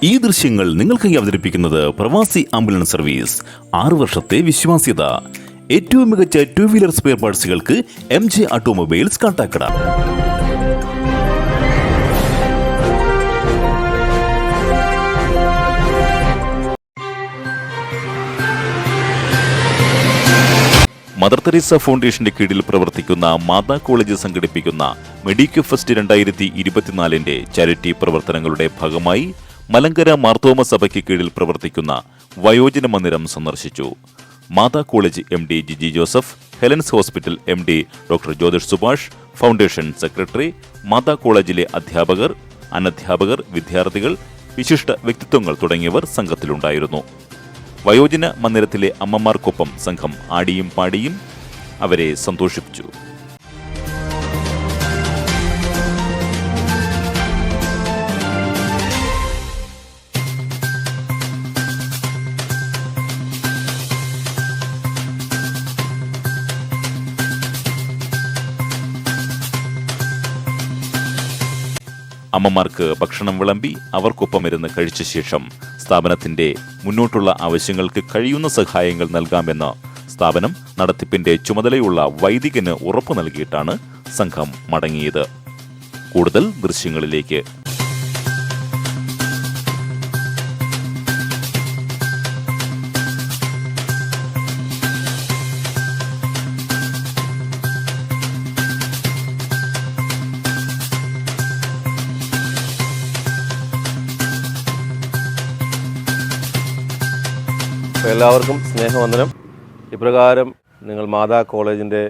ഈ ദൃശ്യങ്ങൾ നിങ്ങൾക്കായി അവതരിപ്പിക്കുന്നത് പ്രവാസി ആംബുലൻസ് സർവീസ്. 6 വർഷത്തെ വിശ്വാസ്യത. ഏറ്റവും മികച്ച 2 വീലർ സ്പെയർ പാർട്സുകൾക്ക് MJ automobiles Kattakada. Mother Teresa ഫൗണ്ടേഷന്റെ കീഴിൽ പ്രവർത്തിക്കുന്ന മാതാ കോളേജ് സംഘടിപ്പിക്കുന്ന മെഡിക്കോ ഫെസ്റ്റ് 2024 ചാരിറ്റി പ്രവർത്തനങ്ങളുടെ ഭാഗമായി മലങ്കര മാർത്തോമ സഭയ്ക്ക് കീഴിൽ പ്രവർത്തിക്കുന്ന വയോജന മന്ദിരം സന്ദർശിച്ചു. Matha college MD Jiji Joseph, Helen's hospital MD doctor Jyothish Subhash, foundation secretary, Matha കോളേജിലെ അധ്യാപകർ, അനധ്യാപകർ, വിദ്യാർത്ഥികൾ, വിശിഷ്ട വ്യക്തിത്വങ്ങൾ തുടങ്ങിയവർ സംഘത്തിലുണ്ടായിരുന്നു. വയോജന മന്ദിരത്തിലെ അമ്മമാർക്കൊപ്പം സംഘം ആടിയും പാടിയും അവരെ സന്തോഷിപ്പിച്ചു. അമ്മമാർക്ക് ഭക്ഷണം വിളമ്പി അവർക്കൊപ്പം ഇരുന്ന് കഴിച്ച ശേഷം സ്ഥാപനത്തിന്റെ മുന്നോട്ടുള്ള ആവശ്യങ്ങൾക്ക് കഴിയുന്ന സഹായങ്ങൾ നൽകാമെന്ന് സ്ഥാപനം നടത്തിപ്പിന്റെ ചുമതലയുള്ള വൈദികന് ഉറപ്പു നൽകിയിട്ടാണ് സംഘം മടങ്ങിയത്. കൂടുതൽ ദൃശ്യങ്ങളിലേക്ക്. എല്ലാവർക്കും സ്നേഹവന്ദനം. ഇപ്രകാരം നിങ്ങൾ മാതാ കോളേജിൻ്റെ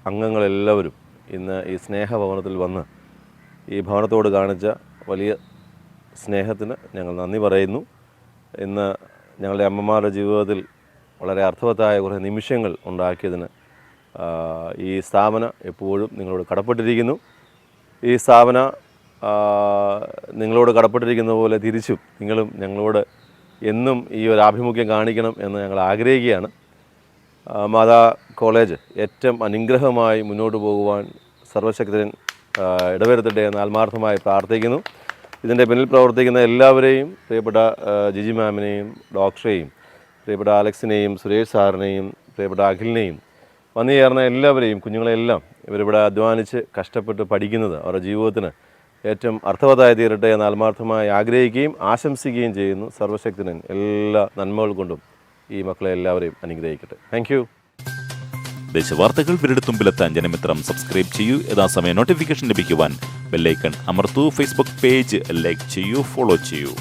അംഗങ്ങളെല്ലാവരും ഇന്ന് ഈ സ്നേഹഭവനത്തിൽ വന്ന് ഈ ഭവനത്തോട് കാണിച്ച വലിയ സ്നേഹത്തിന് ഞങ്ങൾ നന്ദി പറയുന്നു. ഇന്ന് ഞങ്ങളുടെ അമ്മമാരുടെ ജീവിതത്തിൽ വളരെ അർത്ഥവത്തായ കുറേ നിമിഷങ്ങൾ ഉണ്ടാക്കിയതിന് ഈ സ്ഥാപനം എപ്പോഴും നിങ്ങളോട് കടപ്പെട്ടിരിക്കുന്നു. ഈ സ്ഥാപനം നിങ്ങളോട് കടപ്പെട്ടിരിക്കുന്ന പോലെ തിരിച്ചും നിങ്ങളും ഞങ്ങളോട് എന്നും ഈ ഒരു ആഭിമുഖ്യം കാണിക്കണം എന്ന് ഞങ്ങൾ ആഗ്രഹിക്കുകയാണ്. മാതാ കോളേജ് ഏറ്റവും അനുഗ്രഹമായി മുന്നോട്ട് പോകുവാൻ സർവശക്തൻ ഇടവരുത്തട്ടെ എന്ന് ആത്മാർത്ഥമായി പ്രാർത്ഥിക്കുന്നു. ഇതിൻ്റെ പിന്നിൽ പ്രവർത്തിക്കുന്ന എല്ലാവരെയും, പ്രിയപ്പെട്ട ജിജി മാമിനെയും ഡോക്ടറെയും, പ്രിയപ്പെട്ട അലക്സിനെയും സുരേഷ് സാറിനെയും പ്രിയപ്പെട്ട അഖിലിനെയും വന്നു ചേർന്ന എല്ലാവരെയും, കുഞ്ഞുങ്ങളെല്ലാം ഇവരിവിടെ അധ്വാനിച്ച് കഷ്ടപ്പെട്ട് പഠിക്കുന്നത് അവരുടെ ജീവിതത്തിന് ഏറ്റവും അർത്ഥവത്തായി തീരട്ടെ എന്ന് ആത്മാർത്ഥമായി ആഗ്രഹിക്കുകയും ആശംസിക്കുകയും ചെയ്യുന്നു. സർവശക്തനൻ എല്ലാ നന്മകൾ കൊണ്ടും ഈ മക്കളെ എല്ലാവരെയും അനുഗ്രഹിക്കട്ടെ. Thank you. ദേശവാർത്തകൾ വിരടുത്തുമ്പിലെത്താൻ ജനമിത്രം സബ്സ്ക്രൈബ് ചെയ്യൂ. യഥാസമയം നോട്ടിഫിക്കേഷൻ ലഭിക്കുവാൻ ബെല്ലൈക്കൺ അമർത്തൂ. ഫേസ്ബുക്ക് പേജ് ലൈക്ക് ചെയ്യൂ, ഫോളോ ചെയ്യൂ.